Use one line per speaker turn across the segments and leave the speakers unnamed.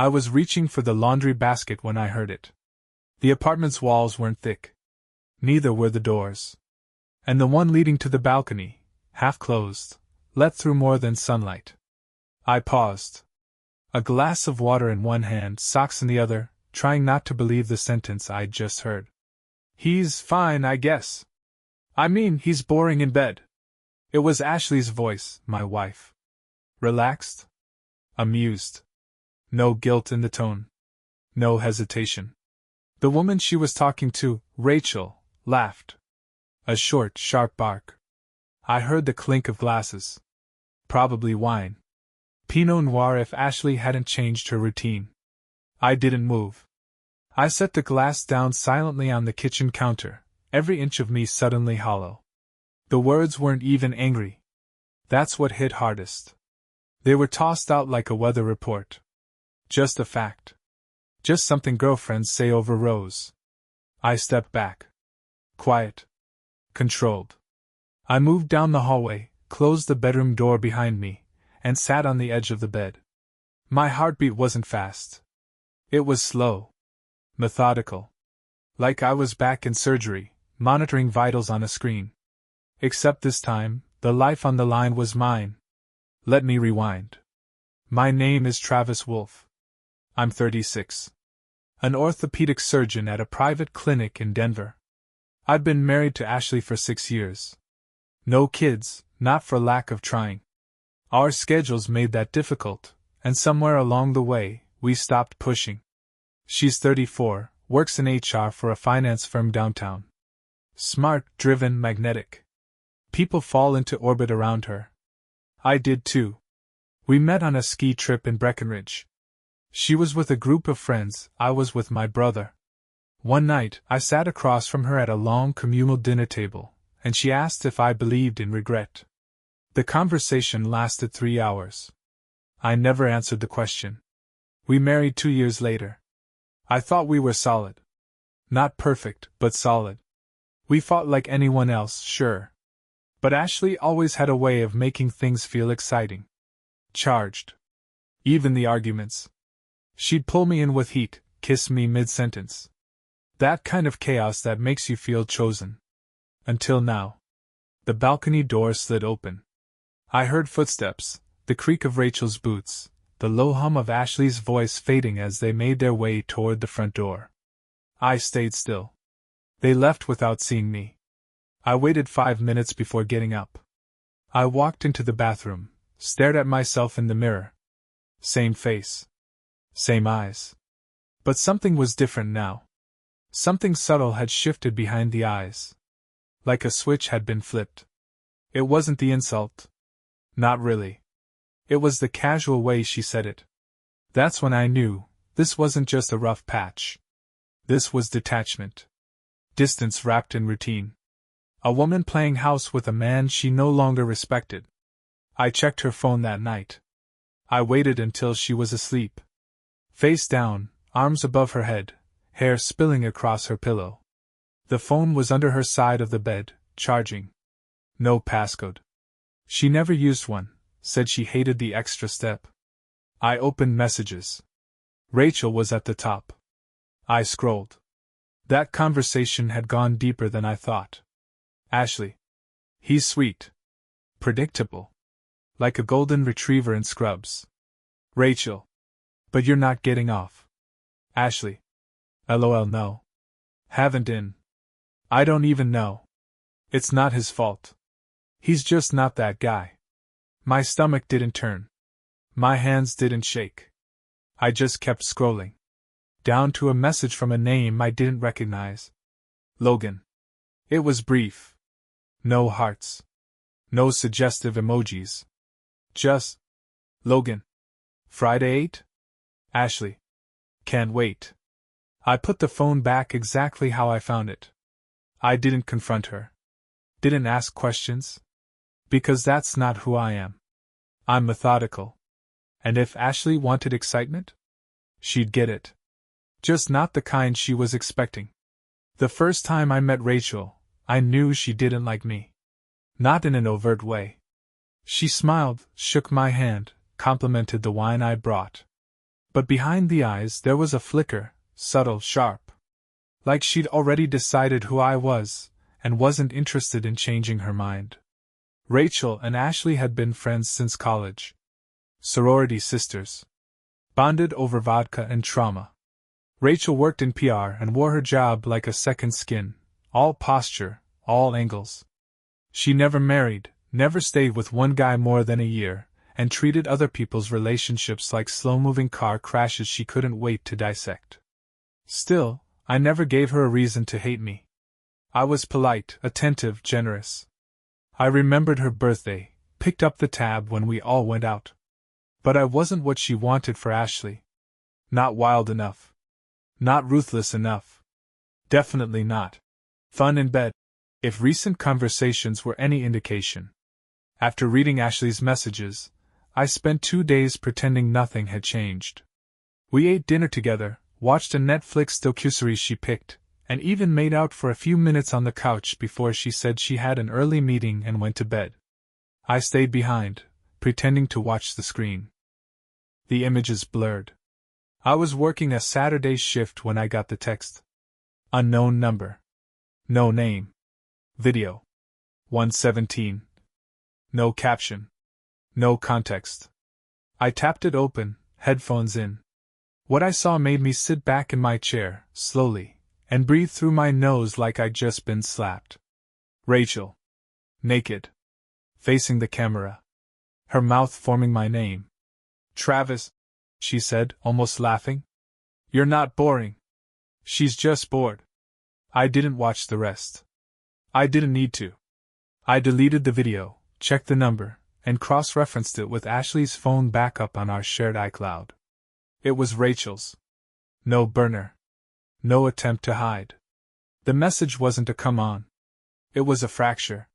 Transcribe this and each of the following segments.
I was reaching for the laundry basket when I heard it. The apartment's walls weren't thick. Neither were the doors. And the one leading to the balcony, half closed, let through more than sunlight. I paused. A glass of water in one hand, socks in the other, trying not to believe the sentence I'd just heard. He's fine, I guess. I mean, he's boring in bed. It was Ashley's voice, my wife. Relaxed? Amused. No guilt in the tone. No hesitation. The woman she was talking to, Rachel, laughed. A short, sharp bark. I heard the clink of glasses. Probably wine. Pinot Noir if Ashley hadn't changed her routine. I didn't move. I set the glass down silently on the kitchen counter, every inch of me suddenly hollow. The words weren't even angry. That's what hit hardest. They were tossed out like a weather report. Just a fact. Just something girlfriends say over rose. I stepped back. Quiet. Controlled. I moved down the hallway, closed the bedroom door behind me, and sat on the edge of the bed. My heartbeat wasn't fast. It was slow. Methodical. Like I was back in surgery, monitoring vitals on a screen. Except this time, the life on the line was mine. Let me rewind. My name is Travis Wolfe. I'm 36. An orthopedic surgeon at a private clinic in Denver. I'd been married to Ashley for 6 years. No kids, not for lack of trying. Our schedules made that difficult, and somewhere along the way, we stopped pushing. She's 34, works in HR for a finance firm downtown. Smart, driven, magnetic. People fall into orbit around her. I did too. We met on a ski trip in Breckenridge. She was with a group of friends, I was with my brother. One night, I sat across from her at a long communal dinner table, and she asked if I believed in regret. The conversation lasted 3 hours. I never answered the question. We married 2 years later. I thought we were solid. Not perfect, but solid. We fought like anyone else, sure. But Ashley always had a way of making things feel exciting. Charged. Even the arguments. She'd pull me in with heat, kiss me mid-sentence. That kind of chaos that makes you feel chosen. Until now. The balcony door slid open. I heard footsteps, the creak of Rachel's boots, the low hum of Ashley's voice fading as they made their way toward the front door. I stayed still. They left without seeing me. I waited 5 minutes before getting up. I walked into the bathroom, stared at myself in the mirror. Same face. Same eyes. But something was different now. Something subtle had shifted behind the eyes. Like a switch had been flipped. It wasn't the insult. Not really. It was the casual way she said it. That's when I knew, this wasn't just a rough patch. This was detachment. Distance wrapped in routine. A woman playing house with a man she no longer respected. I checked her phone that night. I waited until she was asleep. Face down, arms above her head, hair spilling across her pillow. The phone was under her side of the bed, charging. No passcode. She never used one, said she hated the extra step. I opened messages. Rachel was at the top. I scrolled. That conversation had gone deeper than I thought. Ashley. He's sweet. Predictable. Like a golden retriever in Scrubs. Rachel. But you're not getting off. Ashley. LOL no. Haven't in. I don't even know. It's not his fault. He's just not that guy. My stomach didn't turn. My hands didn't shake. I just kept scrolling. Down to a message from a name I didn't recognize. Logan. It was brief. No hearts. No suggestive emojis. Just, Logan. Friday 8? Ashley. Can't wait. I put the phone back exactly how I found it. I didn't confront her. Didn't ask questions. Because that's not who I am. I'm methodical. And if Ashley wanted excitement, she'd get it. Just not the kind she was expecting. The first time I met Rachel, I knew she didn't like me. Not in an overt way. She smiled, shook my hand, complimented the wine I brought. But behind the eyes there was a flicker, subtle, sharp. Like she'd already decided who I was, and wasn't interested in changing her mind. Rachel and Ashley had been friends since college. Sorority sisters. Bonded over vodka and trauma. Rachel worked in PR and wore her job like a second skin, all posture, all angles. She never married, never stayed with one guy more than a year, and treated other people's relationships like slow-moving car crashes she couldn't wait to dissect. Still, I never gave her a reason to hate me. I was polite, attentive, generous. I remembered her birthday, picked up the tab when we all went out. But I wasn't what she wanted for Ashley. Not wild enough. Not ruthless enough. Definitely not. Fun in bed, if recent conversations were any indication. After reading Ashley's messages, I spent 2 days pretending nothing had changed. We ate dinner together, watched a Netflix docuseries she picked, and even made out for a few minutes on the couch before she said she had an early meeting and went to bed. I stayed behind, pretending to watch the screen. The images blurred. I was working a Saturday shift when I got the text. Unknown number. No name. Video. 117. No caption. No context. I tapped it open, headphones in. What I saw made me sit back in my chair, slowly, and breathe through my nose like I'd just been slapped. Rachel. Naked. Facing the camera. Her mouth forming my name. Travis, she said, almost laughing. You're not boring. She's just bored. I didn't watch the rest. I didn't need to. I deleted the video, checked the number, and cross-referenced it with Ashley's phone backup on our shared iCloud. It was Rachel's. No burner. No attempt to hide. The message wasn't a come on. It was a fracture.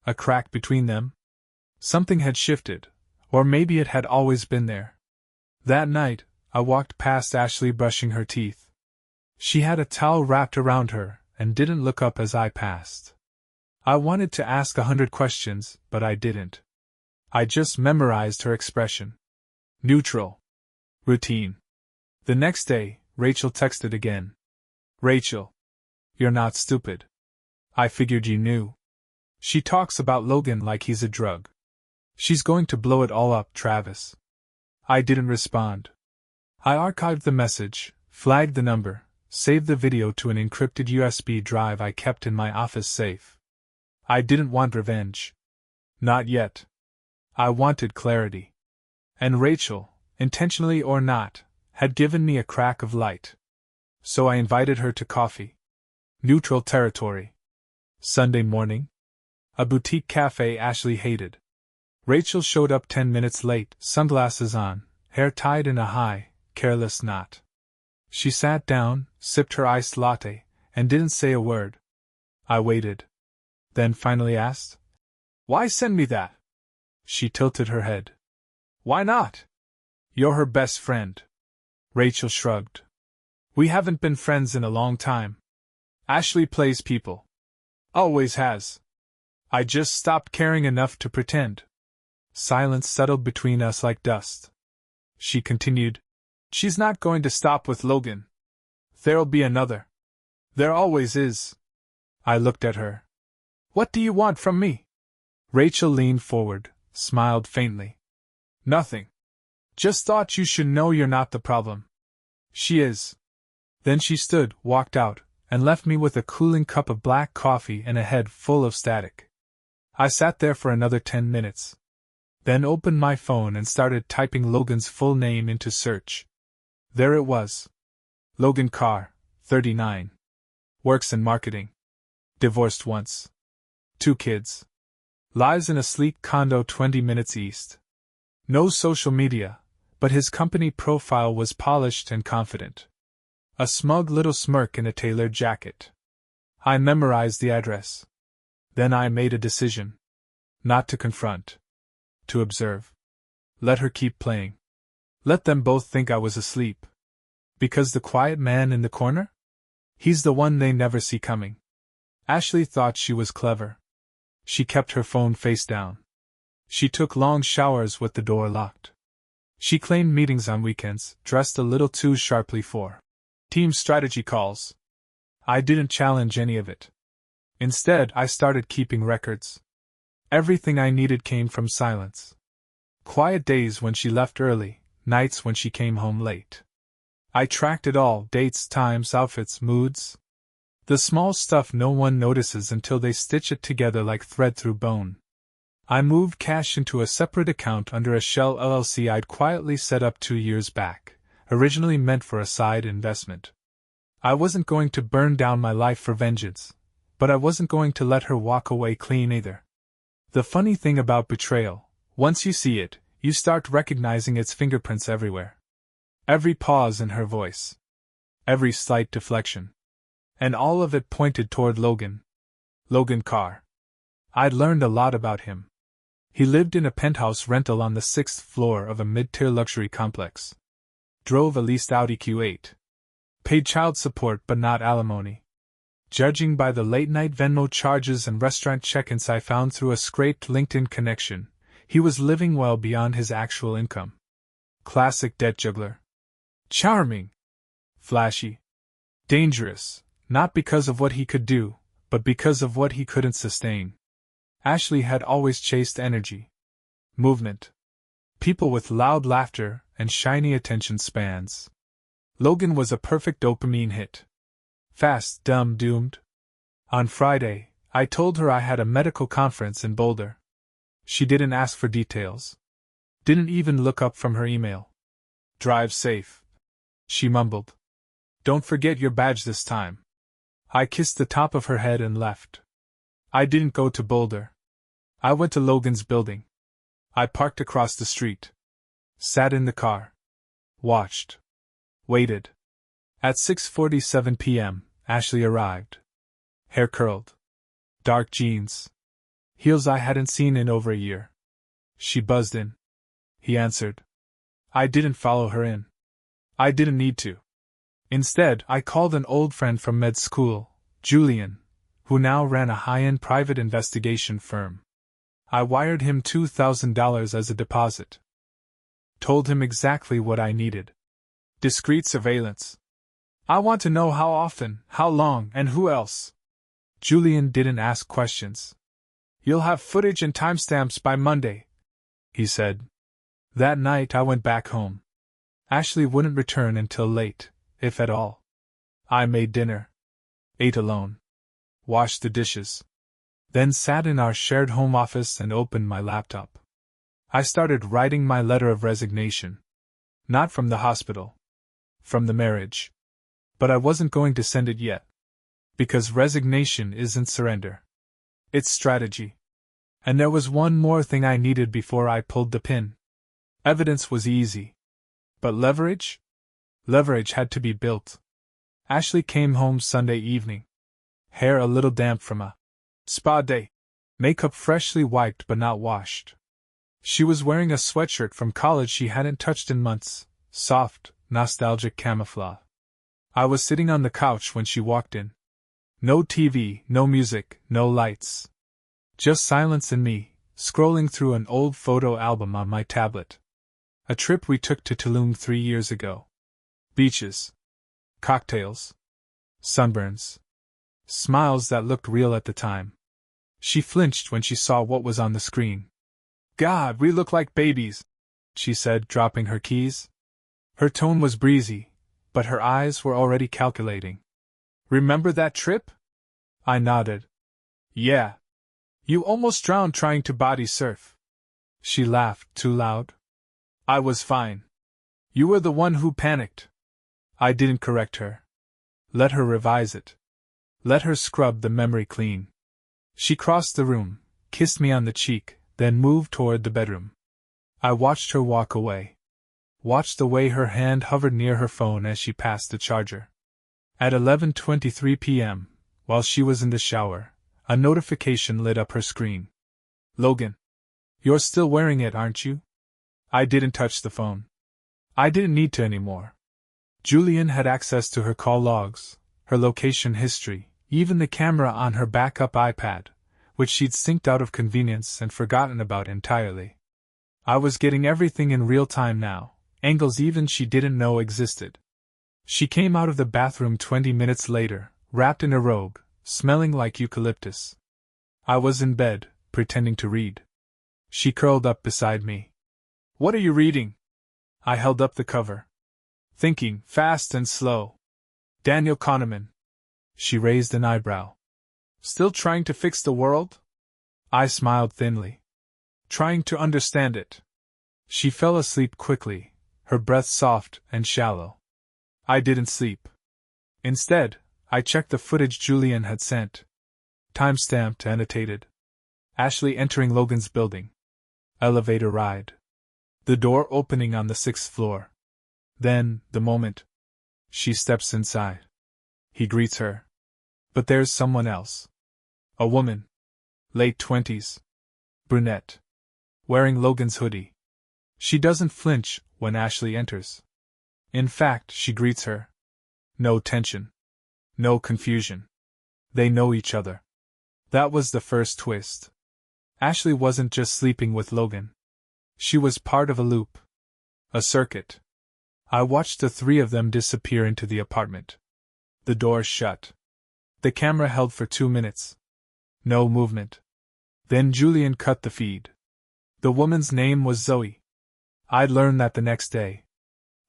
A crack between them. Something had shifted, or maybe it had always been there. That night, I walked past Ashley brushing her teeth. She had a towel wrapped around her and didn't look up as I passed. I wanted to ask 100 questions, but I didn't. I just memorized her expression. Neutral. Routine. The next day, Rachel texted again. Rachel. You're not stupid. I figured you knew. She talks about Logan like he's a drug. She's going to blow it all up, Travis. I didn't respond. I archived the message, flagged the number, saved the video to an encrypted USB drive I kept in my office safe. I didn't want revenge. Not yet. I wanted clarity. And Rachel, intentionally or not, had given me a crack of light. So I invited her to coffee. Neutral territory. Sunday morning. A boutique cafe Ashley hated. Rachel showed up 10 minutes late, sunglasses on, hair tied in a high, careless knot. She sat down, sipped her iced latte, and didn't say a word. I waited. Then finally asked, "Why send me that?" She tilted her head. "Why not? You're her best friend." Rachel shrugged. "We haven't been friends in a long time. Ashley plays people. Always has. I just stopped caring enough to pretend." Silence settled between us like dust. She continued, "She's not going to stop with Logan. There'll be another. There always is." I looked at her. "What do you want from me?" Rachel leaned forward, smiled faintly. "Nothing. Just thought you should know you're not the problem. She is." Then she stood, walked out, and left me with a cooling cup of black coffee and a head full of static. I sat there for another 10 minutes. Then opened my phone and started typing Logan's full name into search. There it was. Logan Carr, 39. Works in marketing. Divorced once. 2 kids. Lives in a sleek condo 20 minutes east. No social media, but his company profile was polished and confident. A smug little smirk in a tailored jacket. I memorized the address. Then I made a decision. Not to confront. To observe. Let her keep playing. Let them both think I was asleep. Because the quiet man in the corner? He's the one they never see coming. Ashley thought she was clever. She kept her phone face down. She took long showers with the door locked. She claimed meetings on weekends, dressed a little too sharply for team strategy calls. I didn't challenge any of it. Instead, I started keeping records. Everything I needed came from silence. Quiet days when she left early, nights when she came home late. I tracked it all: dates, times, outfits, moods. The small stuff no one notices until they stitch it together like thread through bone. I moved cash into a separate account under a shell LLC I'd quietly set up 2 years back, originally meant for a side investment. I wasn't going to burn down my life for vengeance, but I wasn't going to let her walk away clean either. The funny thing about betrayal, once you see it, you start recognizing its fingerprints everywhere. Every pause in her voice. Every slight deflection. And all of it pointed toward Logan. Logan Carr. I'd learned a lot about him. He lived in a penthouse rental on the 6th floor of a mid-tier luxury complex. Drove a leased Audi Q8. Paid child support but not alimony. Judging by the late-night Venmo charges and restaurant check-ins I found through a scraped LinkedIn connection, he was living well beyond his actual income. Classic debt juggler. Charming. Flashy. Dangerous, not because of what he could do, but because of what he couldn't sustain. Ashley had always chased energy. Movement. People with loud laughter and shiny attention spans. Logan was a perfect dopamine hit. Fast, dumb, doomed. On Friday, I told her I had a medical conference in Boulder. She didn't ask for details. Didn't even look up from her email. Drive safe, she mumbled. Don't forget your badge this time. I kissed the top of her head and left. I didn't go to Boulder. I went to Logan's building. I parked across the street. Sat in the car. Watched. Waited. At 6:47 p.m., Ashley arrived. Hair curled. Dark jeans. Heels I hadn't seen in over a year. She buzzed in. He answered. I didn't follow her in. I didn't need to. Instead, I called an old friend from med school, Julian, who now ran a high-end private investigation firm. I wired him $2,000 as a deposit. Told him exactly what I needed. Discreet surveillance. I want to know how often, how long, and who else. Julian didn't ask questions. You'll have footage and timestamps by Monday, he said. That night I went back home. Ashley wouldn't return until late, if at all. I made dinner. Ate alone. Washed the dishes. Then sat in our shared home office and opened my laptop. I started writing my letter of resignation. Not from the hospital. From the marriage. But I wasn't going to send it yet. Because resignation isn't surrender. It's strategy. And there was one more thing I needed before I pulled the pin. Evidence was easy. But leverage? Leverage had to be built. Ashley came home Sunday evening. Hair a little damp from a spa day. Makeup freshly wiped but not washed. She was wearing a sweatshirt from college she hadn't touched in months, soft, nostalgic camouflage. I was sitting on the couch when she walked in. No TV, no music, no lights. Just silence and me, scrolling through an old photo album on my tablet. A trip we took to Tulum 3 years ago. Beaches. Cocktails. Sunburns. Smiles that looked real at the time. She flinched when she saw what was on the screen. God, we look like babies, she said, dropping her keys. Her tone was breezy, but her eyes were already calculating. Remember that trip? I nodded. Yeah. You almost drowned trying to body surf. She laughed too loud. I was fine. You were the one who panicked. I didn't correct her. Let her revise it. Let her scrub the memory clean. She crossed the room, kissed me on the cheek, then moved toward the bedroom. I watched her walk away. Watched the way her hand hovered near her phone as she passed the charger. At 11:23 p.m., while she was in the shower, a notification lit up her screen. Logan. You're still wearing it, aren't you? I didn't touch the phone. I didn't need to anymore. Julian had access to her call logs, her location history, even the camera on her backup iPad, which she'd synced out of convenience and forgotten about entirely. I was getting everything in real time now, angles even she didn't know existed. She came out of the bathroom 20 minutes later, wrapped in a robe, smelling like eucalyptus. I was in bed, pretending to read. She curled up beside me. "What are you reading?" I held up the cover. "Thinking, Fast and Slow. Daniel Kahneman." She raised an eyebrow. "Still trying to fix the world?" I smiled thinly. "Trying to understand it." She fell asleep quickly, her breath soft and shallow. I didn't sleep. Instead, I checked the footage Julian had sent. Time-stamped, annotated. Ashley entering Logan's building. Elevator ride. The door opening on the 6th floor. Then, the moment she steps inside. He greets her. But there's someone else. A woman. Late 20s. Brunette. Wearing Logan's hoodie. She doesn't flinch when Ashley enters. In fact, she greets her. No tension. No confusion. They know each other. That was the first twist. Ashley wasn't just sleeping with Logan. She was part of a loop. A circuit. I watched the three of them disappear into the apartment. The door shut. The camera held for 2 minutes. No movement. Then Julian cut the feed. The woman's name was Zoe. I'd learned that the next day.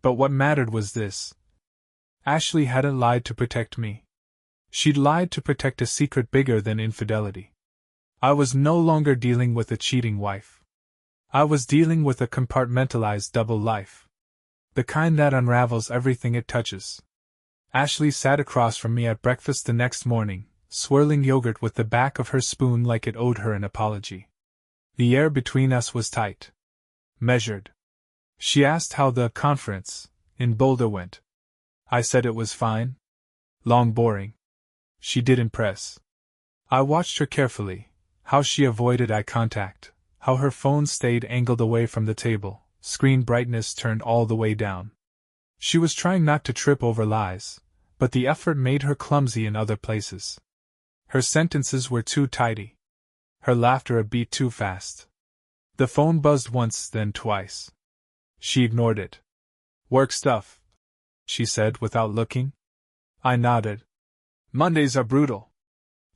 But what mattered was this. Ashley hadn't lied to protect me. She'd lied to protect a secret bigger than infidelity. I was no longer dealing with a cheating wife. I was dealing with a compartmentalized double life. The kind that unravels everything it touches. Ashley sat across from me at breakfast the next morning, swirling yogurt with the back of her spoon like it owed her an apology. The air between us was tight. Measured. She asked how the conference in Boulder went. I said it was fine. Long, boring. She didn't press. I watched her carefully, how she avoided eye contact, how her phone stayed angled away from the table, screen brightness turned all the way down. She was trying not to trip over lies, but the effort made her clumsy in other places. Her sentences were too tidy. Her laughter a beat too fast. The phone buzzed once, then twice. She ignored it. "Work stuff," she said without looking. I nodded. "Mondays are brutal."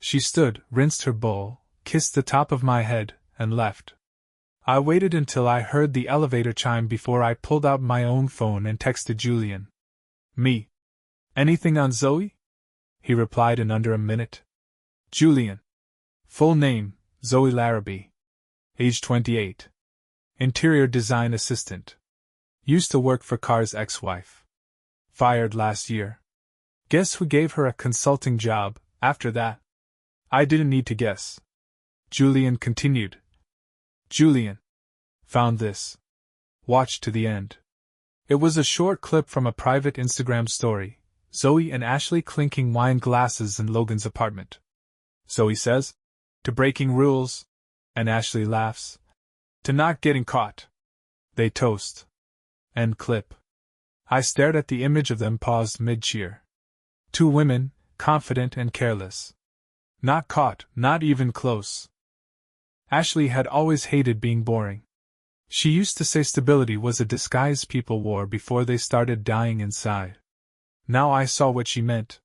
She stood, rinsed her bowl, kissed the top of my head, and left. I waited until I heard the elevator chime before I pulled out my own phone and texted Julian. "Me. Anything on Zoe?" He replied in under a minute. Julian. Full name, Zoe Larrabee. Age 28. Interior design assistant. Used to work for Carr's ex-wife. Fired last year. Guess who gave her a consulting job after that? I didn't need to guess. Julian continued. Julian. Found this. Watched to the end. It was a short clip from a private Instagram story, Zoe and Ashley clinking wine glasses in Logan's apartment. Zoe says, "To breaking rules," and Ashley laughs, "To not getting caught." They toast. End clip. I stared at the image of them paused mid-cheer. Two women, confident and careless. Not caught, not even close. Ashley had always hated being boring. She used to say stability was a disguise people wore before they started dying inside. Now I saw what she meant.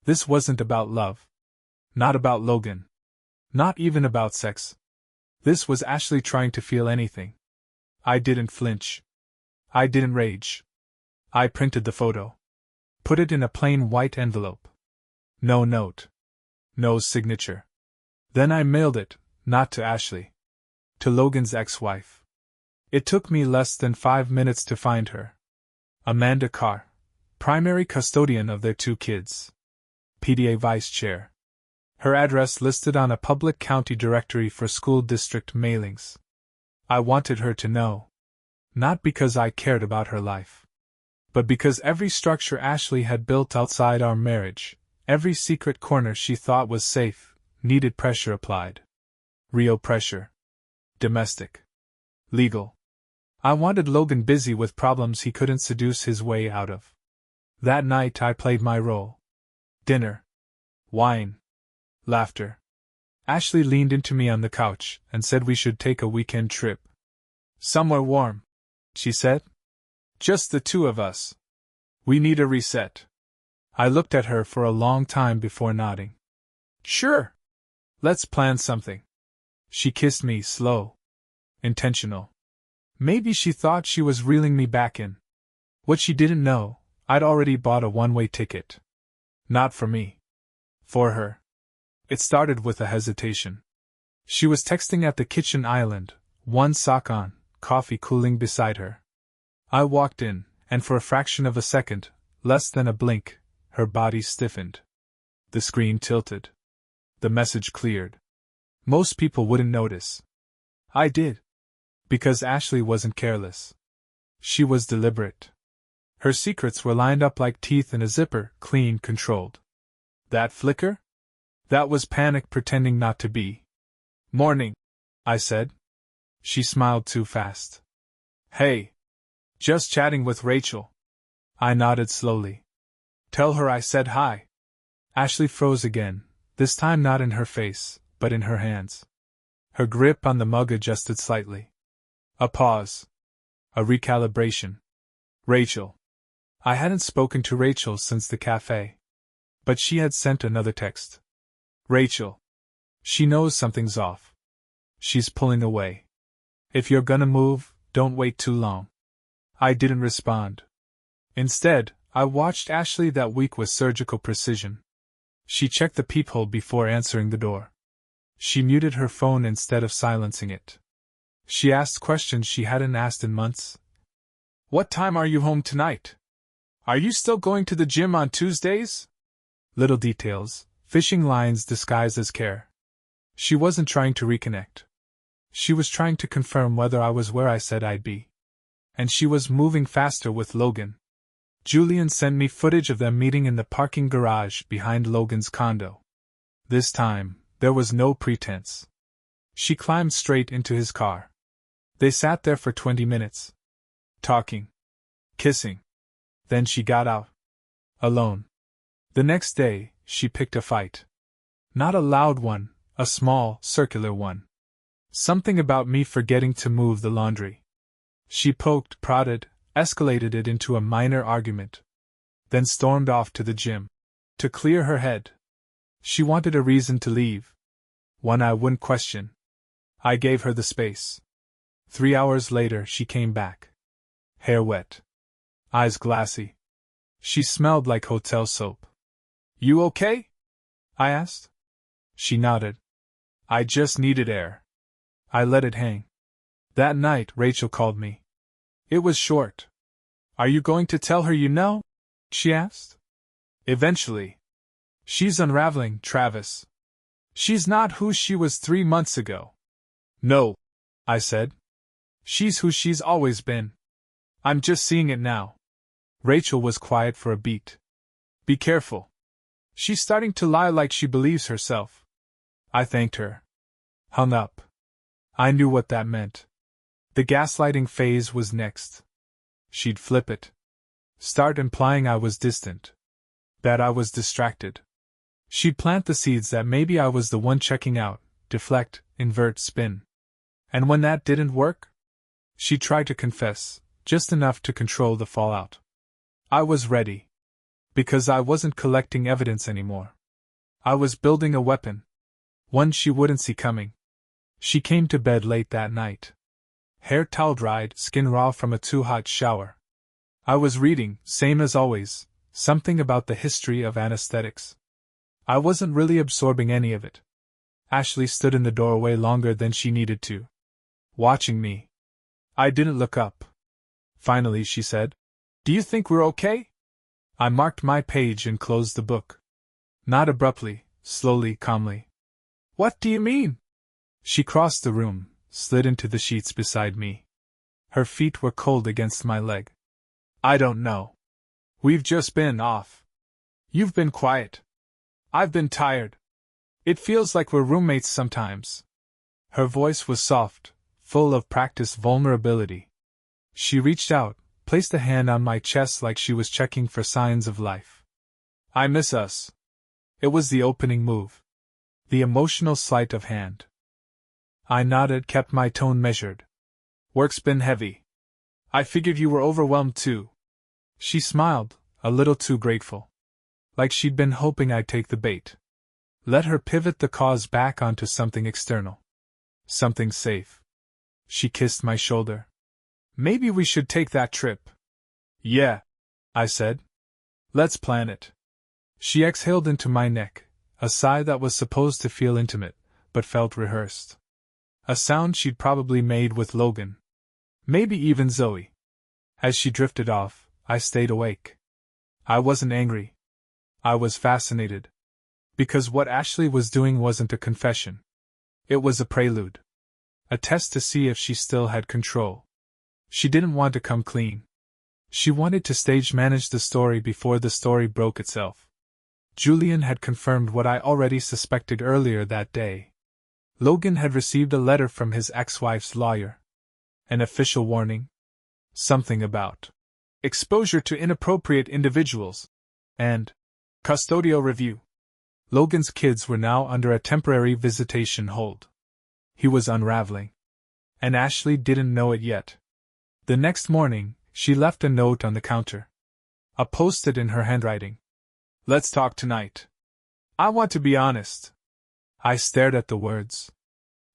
This wasn't about love. Not about Logan. Not even about sex. This was Ashley trying to feel anything. I didn't flinch. I didn't rage. I printed the photo. Put it in a plain white envelope. No note. No signature. Then I mailed it, not to Ashley. To Logan's ex-wife. It took me less than 5 minutes to find her. Amanda Carr, primary custodian of their 2 kids. PTA vice chair. Her address listed on a public county directory for school district mailings. I wanted her to know. Not because I cared about her life. But because every structure Ashley had built outside our marriage, every secret corner she thought was safe, needed pressure applied. Real pressure. Domestic. Legal. I wanted Logan busy with problems he couldn't seduce his way out of. That night I played my role. Dinner. Wine. Laughter. Ashley leaned into me on the couch and said we should take a weekend trip. Somewhere warm, she said. Just the two of us. We need a reset. I looked at her for a long time before nodding. Sure. Let's plan something. She kissed me slow. Intentional. Maybe she thought she was reeling me back in. What she didn't know, I'd already bought a one-way ticket. Not for me. For her. It started with a hesitation. She was texting at the kitchen island, one sock on, coffee cooling beside her. I walked in, and for a fraction of a second, less than a blink, her body stiffened. The screen tilted. The message cleared. Most people wouldn't notice. I did. Because Ashley wasn't careless. She was deliberate. Her secrets were lined up like teeth in a zipper, clean, controlled. That flicker? That was panic pretending not to be. Morning, I said. She smiled too fast. Hey. Just chatting with Rachel. I nodded slowly. Tell her I said hi. Ashley froze again, this time not in her face, but in her hands. Her grip on the mug adjusted slightly. A pause. A recalibration. Rachel. I hadn't spoken to Rachel since the cafe. But she had sent another text. Rachel. She knows something's off. She's pulling away. If you're gonna move, don't wait too long. I didn't respond. Instead, I watched Ashley that week with surgical precision. She checked the peephole before answering the door. She muted her phone instead of silencing it. She asked questions she hadn't asked in months. What time are you home tonight? Are you still going to the gym on Tuesdays? Little details, fishing lines disguised as care. She wasn't trying to reconnect. She was trying to confirm whether I was where I said I'd be. And she was moving faster with Logan. Julian sent me footage of them meeting in the parking garage behind Logan's condo. This time, there was no pretense. She climbed straight into his car. They sat there for 20 minutes. Talking. Kissing. Then she got out. Alone. The next day, she picked a fight. Not a loud one, a small, circular one. Something about me forgetting to move the laundry. She poked, prodded, escalated it into a minor argument. Then stormed off to the gym. To clear her head. She wanted a reason to leave. One I wouldn't question. I gave her the space. 3 hours later she came back. Hair wet. Eyes glassy. She smelled like hotel soap. You okay? I asked. She nodded. I just needed air. I let it hang. That night Rachel called me. It was short. Are you going to tell her you know? She asked. Eventually. She's unraveling, Travis. She's not who she was 3 months ago. No, I said. She's who she's always been. I'm just seeing it now. Rachel was quiet for a beat. Be careful. She's starting to lie like she believes herself. I thanked her. Hung up. I knew what that meant. The gaslighting phase was next. She'd flip it. Start implying I was distant. That I was distracted. She'd plant the seeds that maybe I was the one checking out, deflect, invert, spin. And when that didn't work? She'd try to confess, just enough to control the fallout. I was ready. Because I wasn't collecting evidence anymore. I was building a weapon. One she wouldn't see coming. She came to bed late that night. Hair towel dried, skin raw from a too-hot shower. I was reading, same as always, something about the history of anesthetics. I wasn't really absorbing any of it. Ashley stood in the doorway longer than she needed to. Watching me. I didn't look up. Finally she said, Do you think we're okay? I marked my page and closed the book. Not abruptly, slowly, calmly. What do you mean? She crossed the room, slid into the sheets beside me. Her feet were cold against my leg. I don't know. We've just been off. You've been quiet. I've been tired. It feels like we're roommates sometimes. Her voice was soft, full of practiced vulnerability. She reached out, placed a hand on my chest like she was checking for signs of life. I miss us. It was the opening move. The emotional sleight of hand. I nodded, kept my tone measured. Work's been heavy. I figured you were overwhelmed too. She smiled, a little too grateful. Like she'd been hoping I'd take the bait. Let her pivot the cause back onto something external. Something safe. She kissed my shoulder. Maybe we should take that trip. Yeah, I said. Let's plan it. She exhaled into my neck, a sigh that was supposed to feel intimate, but felt rehearsed. A sound she'd probably made with Logan. Maybe even Zoe. As she drifted off, I stayed awake. I wasn't angry. I was fascinated. Because what Ashley was doing wasn't a confession. It was a prelude. A test to see if she still had control. She didn't want to come clean. She wanted to stage manage the story before the story broke itself. Julian had confirmed what I already suspected earlier that day. Logan had received a letter from his ex-wife's lawyer. An official warning? Something about exposure to inappropriate individuals and custodial review. Logan's kids were now under a temporary visitation hold. He was unraveling. And Ashley didn't know it yet. The next morning, she left a note on the counter. A post-it in her handwriting. Let's talk tonight. I want to be honest. I stared at the words.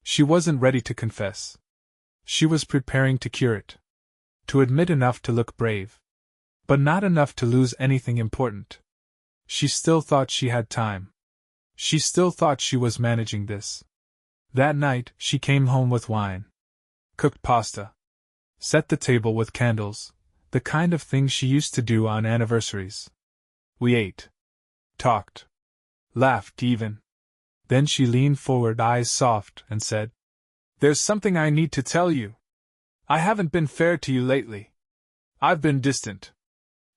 She wasn't ready to confess. She was preparing to cure it. To admit enough to look brave. But not enough to lose anything important. She still thought she had time. She still thought she was managing this. That night, she came home with wine. Cooked pasta. Set the table with candles, the kind of thing she used to do on anniversaries. We ate. Talked. Laughed even. Then she leaned forward, eyes soft, and said, "There's something I need to tell you. I haven't been fair to you lately. I've been distant.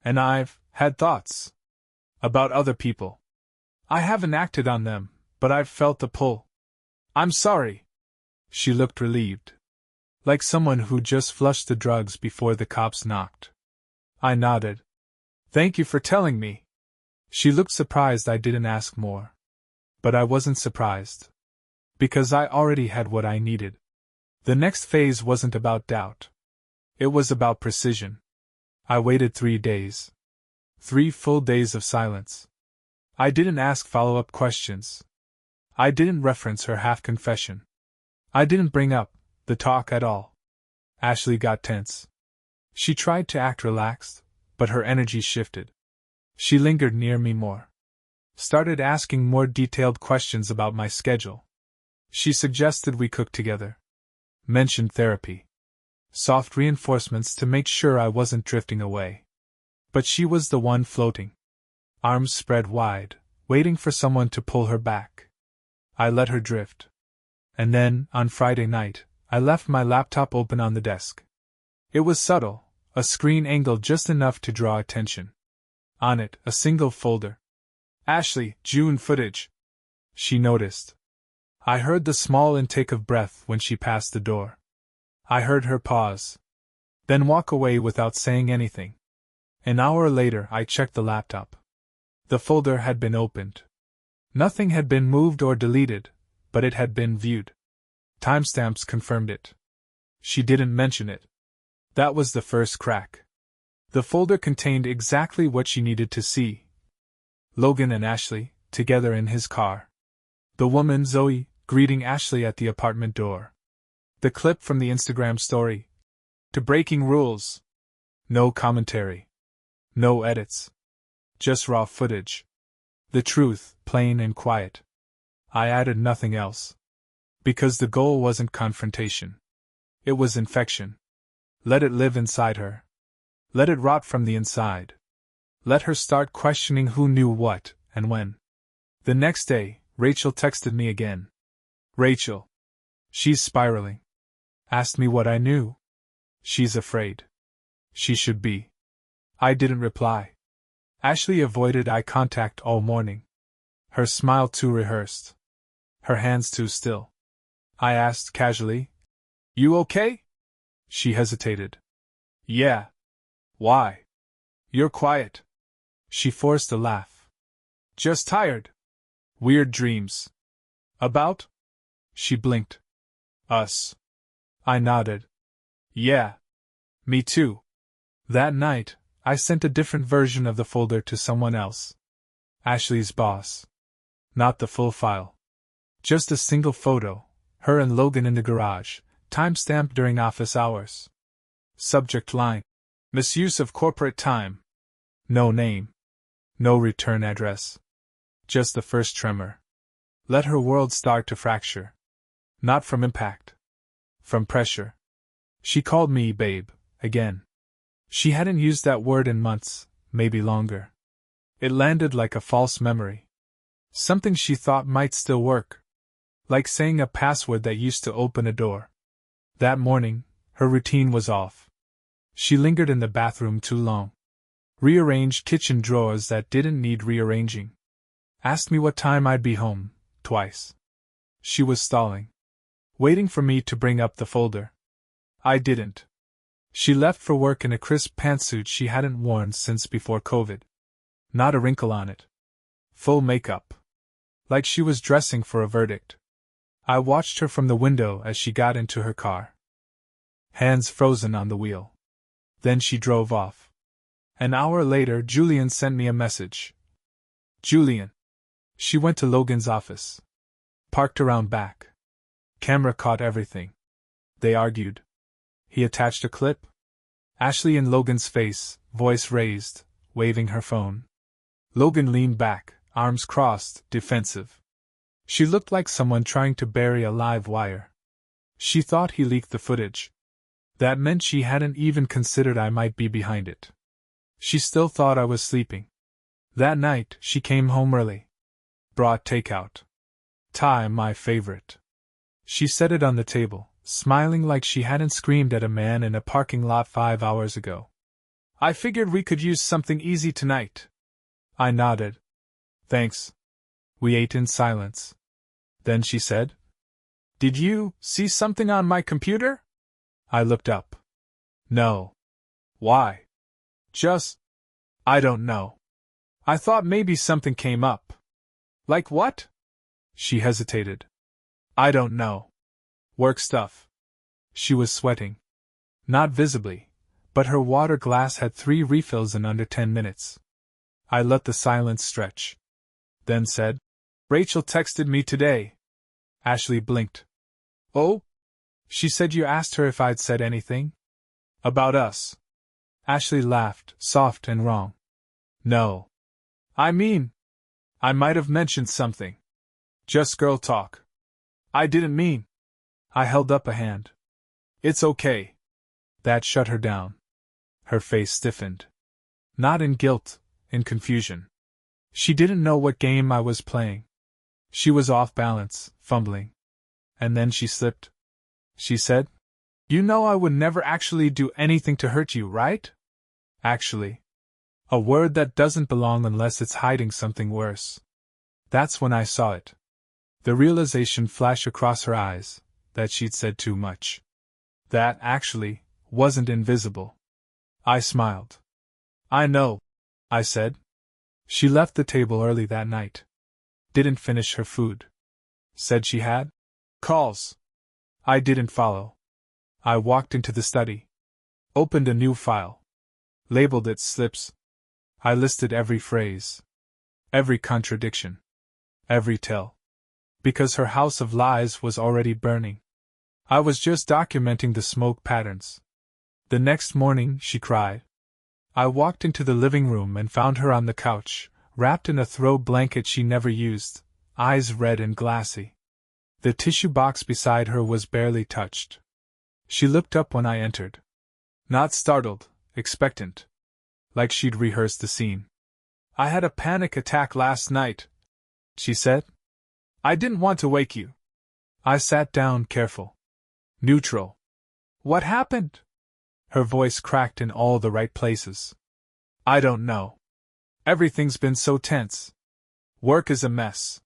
And I've had thoughts. About other people. I haven't acted on them, but I've felt the pull. I'm sorry." She looked relieved. Like someone who just flushed the drugs before the cops knocked. I nodded. "Thank you for telling me." She looked surprised I didn't ask more. But I wasn't surprised. Because I already had what I needed. The next phase wasn't about doubt. It was about precision. I waited 3 days. 3 full days of silence. I didn't ask follow-up questions. I didn't reference her half-confession. I didn't bring up the talk at all. Ashley got tense. She tried to act relaxed, but her energy shifted. She lingered near me more. Started asking more detailed questions about my schedule. She suggested we cook together. Mentioned therapy. Soft reinforcements to make sure I wasn't drifting away. But she was the one floating. Arms spread wide, waiting for someone to pull her back. I let her drift. And then, on Friday night, I left my laptop open on the desk. It was subtle, a screen angle just enough to draw attention. On it, a single folder. Ashley, June footage. She noticed. I heard the small intake of breath when she passed the door. I heard her pause. Then walk away without saying anything. An hour later, I checked the laptop. The folder had been opened. Nothing had been moved or deleted, but it had been viewed. Timestamps confirmed it. She didn't mention it. That was the first crack. The folder contained exactly what she needed to see. Logan and Ashley, together in his car. The woman, Zoe, greeting Ashley at the apartment door. The clip from the Instagram story. To breaking rules. No commentary. No edits. Just raw footage. The truth, plain and quiet. I added nothing else. Because the goal wasn't confrontation. It was infection. Let it live inside her. Let it rot from the inside. Let her start questioning who knew what, and when. The next day, Rachel texted me again. Rachel. She's spiraling. Asked me what I knew. She's afraid. She should be. I didn't reply. Ashley avoided eye contact all morning. Her smile too rehearsed. Her hands too still. I asked casually, "You okay?" She hesitated. "Yeah." "Why?" "You're quiet." She forced a laugh. "Just tired." "Weird dreams." "About?" She blinked. "Us." I nodded. Yeah. Me too. That night, I sent a different version of the folder to someone else. Ashley's boss. Not the full file. Just a single photo, her and Logan in the garage, timestamped during office hours. Subject line: misuse of corporate time. No name. No return address. Just the first tremor. Let her world start to fracture. Not from impact. From pressure. She called me babe, again. She hadn't used that word in months, maybe longer. It landed like a false memory. Something she thought might still work. Like saying a password that used to open a door. That morning, her routine was off. She lingered in the bathroom too long. Rearranged kitchen drawers that didn't need rearranging. Asked me what time I'd be home, twice. She was stalling. Waiting for me to bring up the folder. I didn't. She left for work in a crisp pantsuit she hadn't worn since before COVID. Not a wrinkle on it. Full makeup. Like she was dressing for a verdict. I watched her from the window as she got into her car. Hands frozen on the wheel. Then she drove off. An hour later, Julian sent me a message. Julian. She went to Logan's office. Parked around back. Camera caught everything. They argued. He attached a clip. Ashley in Logan's face, voice raised, waving her phone. Logan leaned back, arms crossed, defensive. She looked like someone trying to bury a live wire. She thought he leaked the footage. That meant she hadn't even considered I might be behind it. She still thought I was sleeping. That night, she came home early. Brought takeout. Thai, my favorite. She set it on the table, smiling like she hadn't screamed at a man in a parking lot 5 hours ago. I figured we could use something easy tonight. I nodded. Thanks. We ate in silence. Then she said, Did you see something on my computer? I looked up. No. Why? I don't know. I thought maybe something came up. Like what? She hesitated. I don't know. Work stuff. She was sweating. Not visibly, but her water glass had 3 refills in under 10 minutes. I let the silence stretch. Then said, Rachel texted me today. Ashley blinked. Oh? She said you asked her if I'd said anything? About us. Ashley laughed, soft and wrong. No. I mean, I might have mentioned something. Just girl talk. I didn't mean. I held up a hand. It's okay. That shut her down. Her face stiffened. Not in guilt, in confusion. She didn't know what game I was playing. She was off balance, fumbling. And then she slipped. She said, You know I would never actually do anything to hurt you, right? Actually. A word that doesn't belong unless it's hiding something worse. That's when I saw it. The realization flashed across her eyes, that she'd said too much. That, actually, wasn't invisible. I smiled. I know, I said. She left the table early that night. Didn't finish her food. Said she had calls. I didn't follow. I walked into the study. Opened a new file. Labeled it slips. I listed every phrase. Every contradiction. Every tell. Because her house of lies was already burning. I was just documenting the smoke patterns. The next morning, she cried. I walked into the living room and found her on the couch, wrapped in a throw blanket she never used, eyes red and glassy. The tissue box beside her was barely touched. She looked up when I entered. Not startled, expectant. Like she'd rehearsed the scene. I had a panic attack last night, she said. I didn't want to wake you. I sat down, careful. Neutral. What happened? Her voice cracked in all the right places. I don't know. Everything's been so tense. Work is a mess.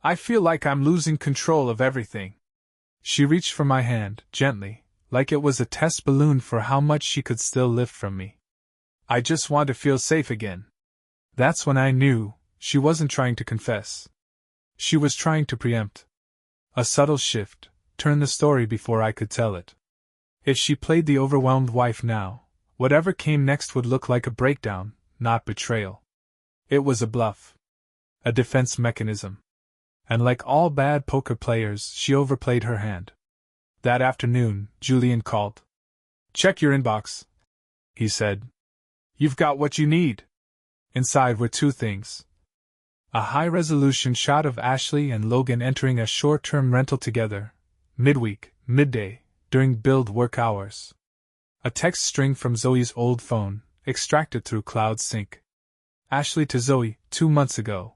I feel like I'm losing control of everything. She reached for my hand, gently, like it was a test balloon for how much she could still lift from me. I just want to feel safe again. That's when I knew she wasn't trying to confess. She was trying to preempt. A subtle shift, turn the story before I could tell it. If she played the overwhelmed wife now, whatever came next would look like a breakdown, not betrayal. It was a bluff. A defense mechanism. And like all bad poker players, she overplayed her hand. That afternoon, Julian called. "Check your inbox," he said. "You've got what you need." Inside were two things. A high-resolution shot of Ashley and Logan entering a short-term rental together, midweek, midday, during build work hours. A text string from Zoe's old phone, extracted through Cloud Sync. Ashley to Zoe, 2 months ago.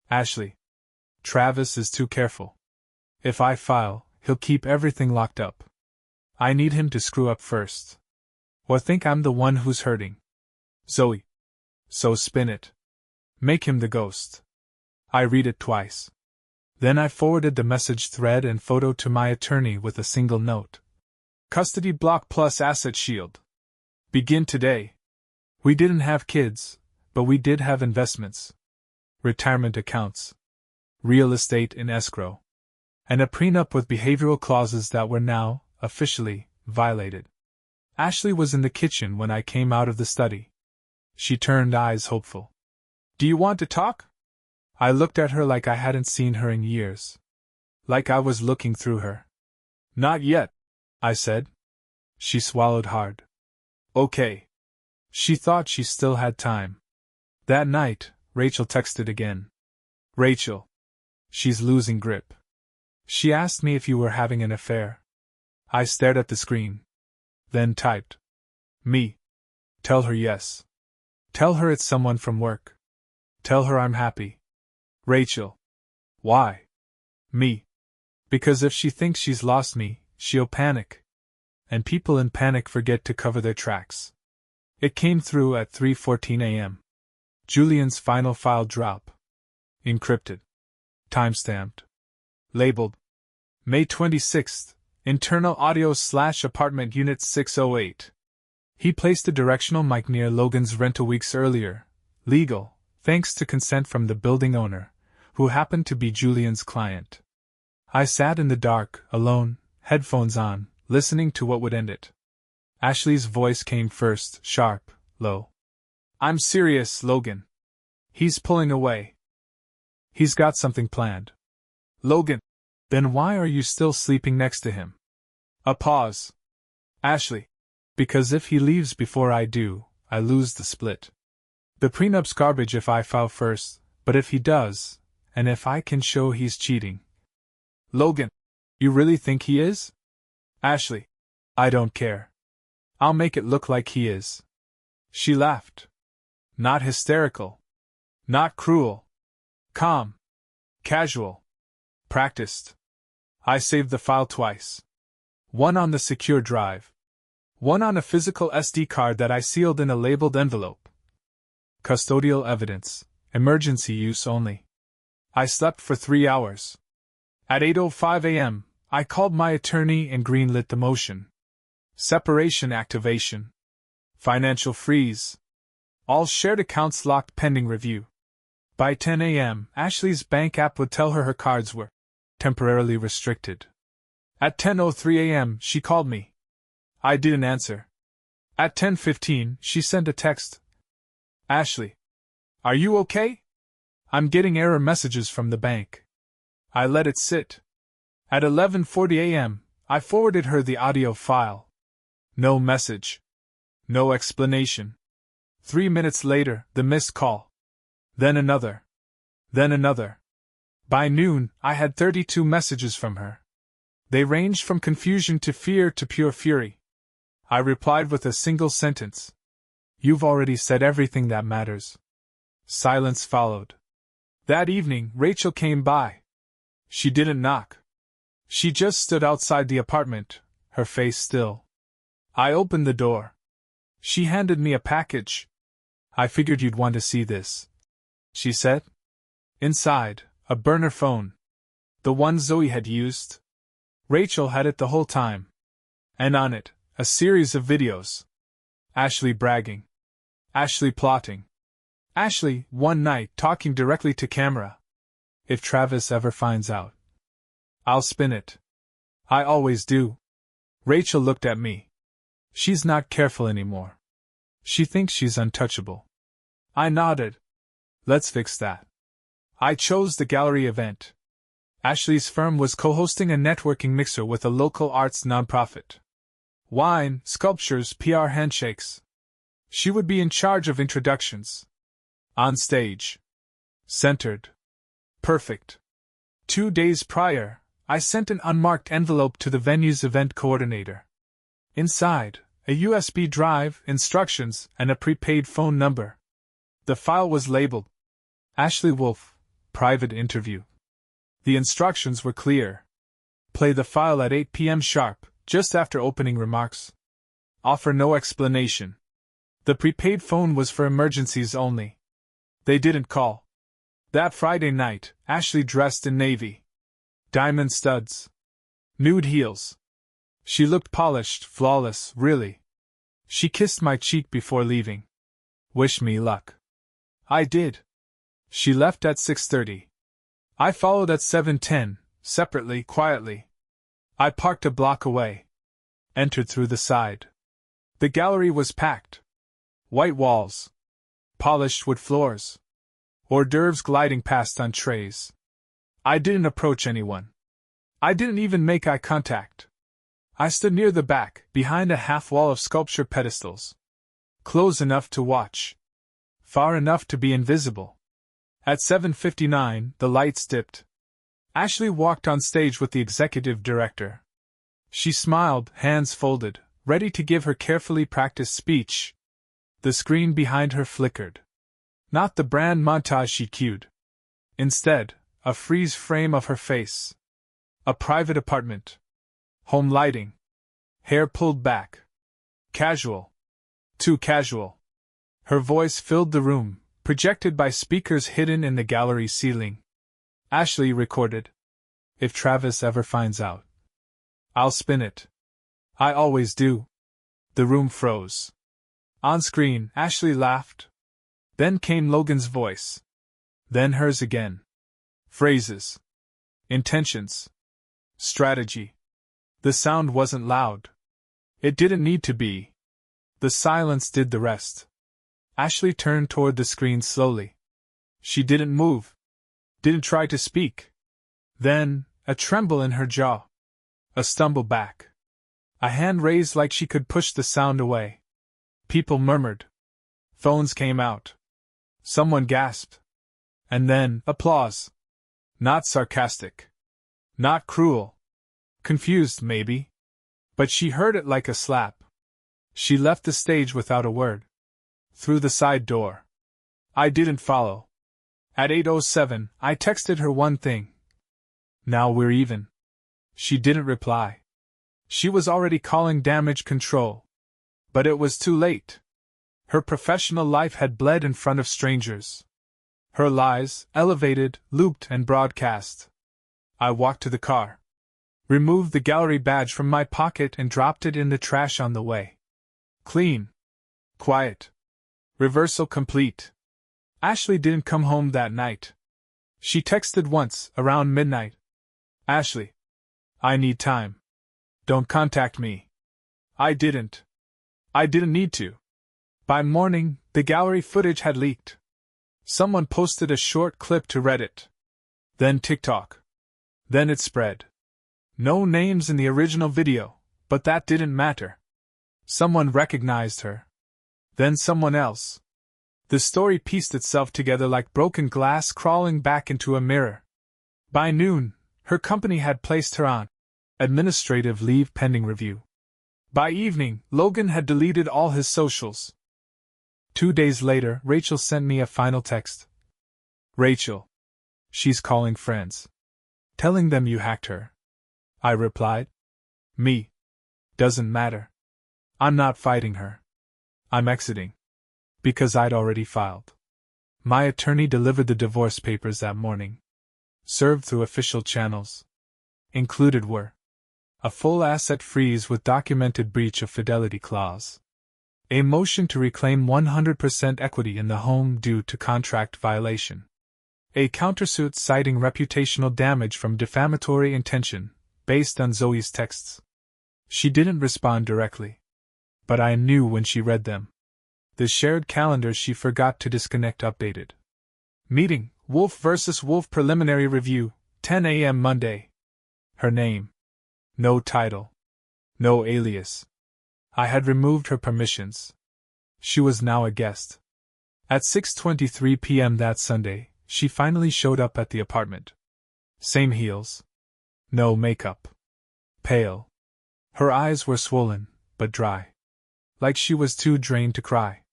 Ashley. Travis is too careful. If I file, he'll keep everything locked up. I need him to screw up first. Or think I'm the one who's hurting. Zoe. So spin it. Make him the ghost. I read it twice. Then I forwarded the message thread and photo to my attorney with a single note. Custody block plus asset shield. Begin today. We didn't have kids, but we did have investments. Retirement accounts. Real estate in escrow. And a prenup with behavioral clauses that were now, officially, violated. Ashley was in the kitchen when I came out of the study. She turned eyes hopeful. "Do you want to talk?" I looked at her like I hadn't seen her in years. Like I was looking through her. "Not yet," I said. She swallowed hard. "Okay." She thought she still had time. That night, Rachel texted again. "Rachel. She's losing grip. She asked me if you were having an affair." I stared at the screen. Then typed. "Me. Tell her yes. Tell her it's someone from work. Tell her I'm happy." Rachel. "Why?" Me. "Because if she thinks she's lost me, she'll panic. And people in panic forget to cover their tracks." It came through at 3:14 a.m. Julian's final file drop. Encrypted. Timestamped. Labeled. May 26th, internal audio/apartment unit 608. He placed a directional mic near Logan's rental weeks earlier. Legal, thanks to consent from the building owner, who happened to be Julian's client. I sat in the dark, alone, headphones on, listening to what would end it. Ashley's voice came first, sharp, low. "I'm serious, Logan. He's pulling away. He's got something planned." "Logan. Then why are you still sleeping next to him?" A pause. "Ashley. Because if he leaves before I do, I lose the split. The prenup's garbage if I file first, but if he does, and if I can show he's cheating." "Logan. You really think he is?" "Ashley. I don't care. I'll make it look like he is." She laughed. Not hysterical. Not cruel. Calm. Casual. Practiced. I saved the file twice. One on the secure drive. One on a physical SD card that I sealed in a labeled envelope. Custodial evidence. Emergency use only. I slept for 3 hours. At 8:05 a.m., I called my attorney and greenlit the motion. Separation activation. Financial freeze. All shared accounts locked pending review. By 10 a.m., Ashley's bank app would tell her her cards were temporarily restricted. At 10:03 a.m., she called me. I didn't answer. At 10:15, she sent a text. "Ashley. Are you okay? I'm getting error messages from the bank." I let it sit. At 11:40 a.m., I forwarded her the audio file. No message. No explanation. 3 minutes later, the missed call. Then another. Then another. By noon, I had 32 messages from her. They ranged from confusion to fear to pure fury. I replied with a single sentence. "You've already said everything that matters." Silence followed. That evening, Rachel came by. She didn't knock. She just stood outside the apartment, her face still. I opened the door. She handed me a package. "I figured you'd want to see this," she said. Inside, a burner phone. The one Zoe had used. Rachel had it the whole time. And on it, a series of videos. Ashley bragging. Ashley plotting. Ashley, one night, talking directly to camera. If Travis ever finds out, I'll spin it. I always do. Rachel looked at me. She's not careful anymore. She thinks she's untouchable. I nodded. Let's fix that. I chose the gallery event. Ashley's firm was co-hosting a networking mixer with a local arts nonprofit. Wine, sculptures, PR handshakes. She would be in charge of introductions. On stage. Centered. Perfect. 2 days prior, I sent an unmarked envelope to the venue's event coordinator. Inside, a USB drive, instructions, and a prepaid phone number. The file was labeled Ashley Wolf, private interview. The instructions were clear. Play the file at 8 p.m. sharp, just after opening remarks. Offer no explanation. The prepaid phone was for emergencies only. They didn't call. That Friday night, Ashley dressed in navy. Diamond studs. Nude heels. She looked polished, flawless, really. She kissed my cheek before leaving. Wish me luck. I did. She left at 6:30. I followed at 7:10, separately, quietly. I parked a block away. Entered through the side. The gallery was packed. White walls. Polished wood floors. Hors d'oeuvres gliding past on trays. I didn't approach anyone. I didn't even make eye contact. I stood near the back, behind a half wall of sculpture pedestals. Close enough to watch. Far enough to be invisible. At 7:59, the lights dipped. Ashley walked on stage with the executive director. She smiled, hands folded, ready to give her carefully practiced speech. The screen behind her flickered. Not the brand montage she cued. Instead, a freeze frame of her face. A private apartment. Home lighting. Hair pulled back. Casual. Too casual. Her voice filled the room, projected by speakers hidden in the gallery ceiling. Ashley recorded. If Travis ever finds out, I'll spin it. I always do. The room froze. On screen, Ashley laughed. Then came Logan's voice. Then hers again. Phrases. Intentions. Strategy. The sound wasn't loud. It didn't need to be. The silence did the rest. Ashley turned toward the screen slowly. She didn't move. Didn't try to speak. Then, a tremble in her jaw. A stumble back. A hand raised like she could push the sound away. People murmured. Phones came out. Someone gasped. And then, applause. Not sarcastic. Not cruel. Confused, maybe. But she heard it like a slap. She left the stage without a word. Through the side door. I didn't follow. At 8:07, I texted her one thing. Now we're even. She didn't reply. She was already calling damage control. But it was too late. Her professional life had bled in front of strangers. Her lies, elevated, looped, and broadcast. I walked to the car. Removed the gallery badge from my pocket and dropped it in the trash on the way. Clean. Quiet. Reversal complete. Ashley didn't come home that night. She texted once, around midnight. Ashley. I need time. Don't contact me. I didn't. I didn't need to. By morning, the gallery footage had leaked. Someone posted a short clip to Reddit. Then TikTok. Then it spread. No names in the original video, but that didn't matter. Someone recognized her. Then someone else. The story pieced itself together like broken glass crawling back into a mirror. By noon, her company had placed her on administrative leave pending review. By evening, Logan had deleted all his socials. 2 days later, Rachel sent me a final text. Rachel. She's calling friends. Telling them you hacked her. I replied. Me. Doesn't matter. I'm not fighting her. I'm exiting. Because I'd already filed. My attorney delivered the divorce papers that morning. Served through official channels. Included were a full asset freeze with documented breach of fidelity clause. A motion to reclaim 100% equity in the home due to contract violation. A countersuit citing reputational damage from defamatory intention, based on Zoe's texts. She didn't respond directly. But I knew when she read them. The shared calendar she forgot to disconnect updated. Meeting, Wolf vs. Wolf Preliminary Review, 10 a.m. Monday. Her name. No title. No alias. I had removed her permissions. She was now a guest. At 6:23 p.m. that Sunday, she finally showed up at the apartment. Same heels. No makeup. Pale. Her eyes were swollen, but dry. Like she was too drained to cry.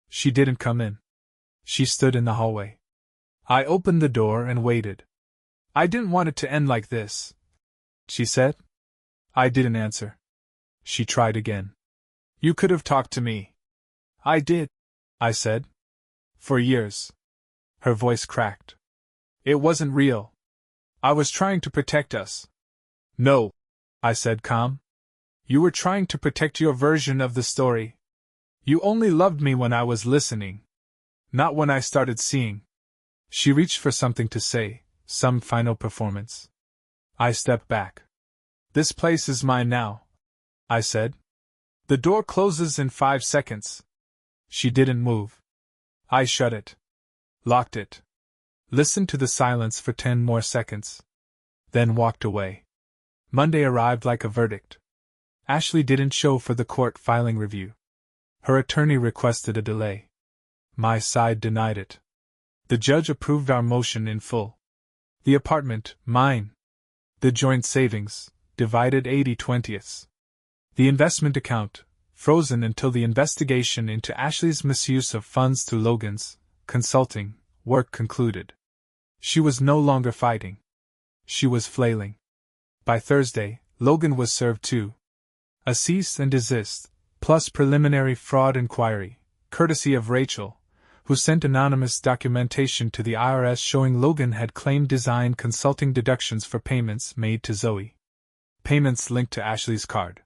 She didn't come in. She stood in the hallway. I opened the door and waited. I didn't want it to end like this, she said. I didn't answer. She tried again. You could have talked to me. I did, I said. For years. Her voice cracked. It wasn't real. I was trying to protect us. No, I said calm. You were trying to protect your version of the story. You only loved me when I was listening. Not when I started seeing. She reached for something to say, some final performance. I stepped back. This place is mine now, I said. The door closes in 5 seconds. She didn't move. I shut it. Locked it. Listened to the silence for 10 more seconds. Then walked away. Monday arrived like a verdict. Ashley didn't show for the court filing review. Her attorney requested a delay. My side denied it. The judge approved our motion in full. The apartment, mine. The joint savings, divided 80/20. The investment account, frozen until the investigation into Ashley's misuse of funds through Logan's consulting work concluded. She was no longer fighting. She was flailing. By Thursday, Logan was served too. A cease and desist, plus preliminary fraud inquiry, courtesy of Rachel, who sent anonymous documentation to the IRS showing Logan had claimed design consulting deductions for payments made to Zoe. Payments linked to Ashley's card.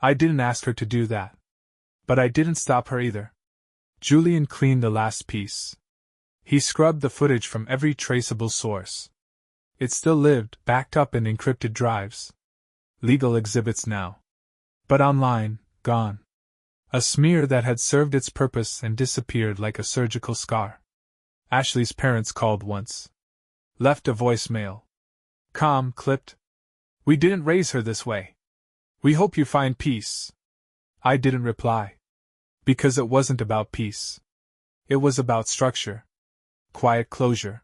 I didn't ask her to do that. But I didn't stop her either. Julian cleaned the last piece. He scrubbed the footage from every traceable source. It still lived, backed up in encrypted drives. Legal exhibits now. But online, gone. A smear that had served its purpose and disappeared like a surgical scar. Ashley's parents called once. Left a voicemail. Calm, clipped. We didn't raise her this way. We hope you find peace. I didn't reply. Because it wasn't about peace. It was about structure. Quiet closure.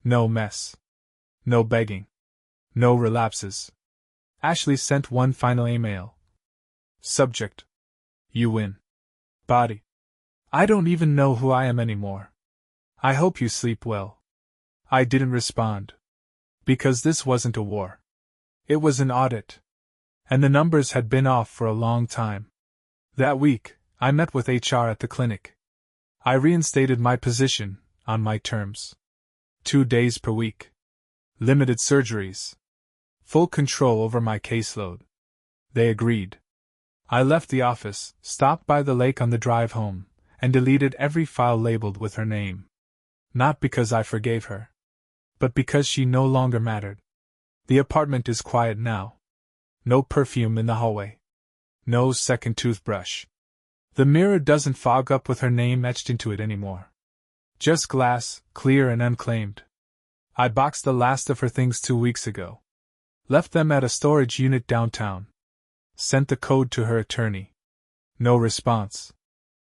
No mess. No begging. No relapses. Ashley sent one final email. Subject. You win. Body. I don't even know who I am anymore. I hope you sleep well. I didn't respond. Because this wasn't a war. It was an audit. And the numbers had been off for a long time. That week, I met with HR at the clinic. I reinstated my position, on my terms. 2 days per week. Limited surgeries. Full control over my caseload. They agreed. I left the office, stopped by the lake on the drive home, and deleted every file labeled with her name. Not because I forgave her. But because she no longer mattered. The apartment is quiet now. No perfume in the hallway. No second toothbrush. The mirror doesn't fog up with her name etched into it anymore. Just glass, clear and unclaimed. I boxed the last of her things 2 weeks ago. Left them at a storage unit downtown. Sent the code to her attorney. No response.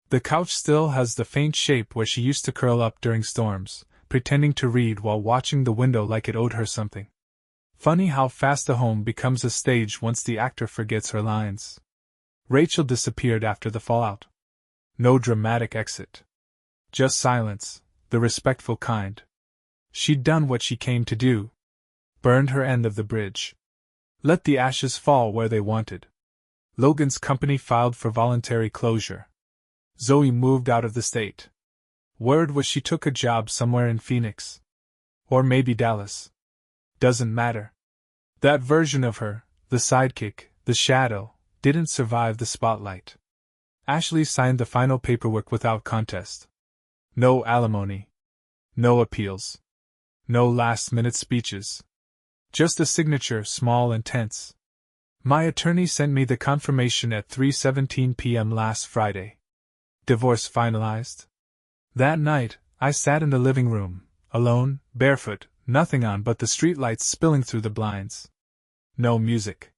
The couch still has the faint shape where she used to curl up during storms, pretending to read while watching the window like it owed her something. Funny how fast a home becomes a stage once the actor forgets her lines. Rachel disappeared after the fallout. No dramatic exit. Just silence, the respectful kind. She'd done what she came to do. Burned her end of the bridge. Let the ashes fall where they wanted. Logan's company filed for voluntary closure. Zoe moved out of the state. Word was she took a job somewhere in Phoenix. Or maybe Dallas. Doesn't matter. That version of her, the sidekick, the shadow, didn't survive the spotlight. Ashley signed the final paperwork without contest. No alimony. No appeals. No last-minute speeches. Just a signature, small and tense. My attorney sent me the confirmation at 3:17 p.m. last Friday. Divorce finalized. That night, I sat in the living room, alone, barefoot, nothing on but the streetlights spilling through the blinds. No music.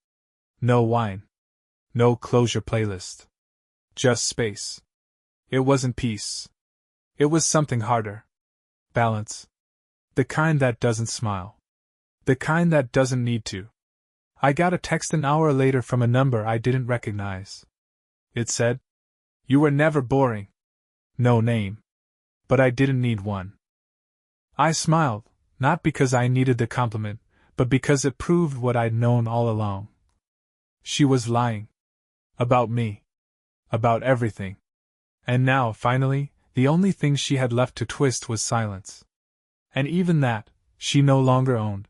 No wine. No closure playlist. Just space. It wasn't peace. It was something harder. Balance. The kind that doesn't smile. The kind that doesn't need to. I got a text an hour later from a number I didn't recognize. It said, "You were never boring." No name. But I didn't need one. I smiled, not because I needed the compliment, but because it proved what I'd known all along. She was lying. About me. About everything. And now, finally, the only thing she had left to twist was silence. And even that, she no longer owned.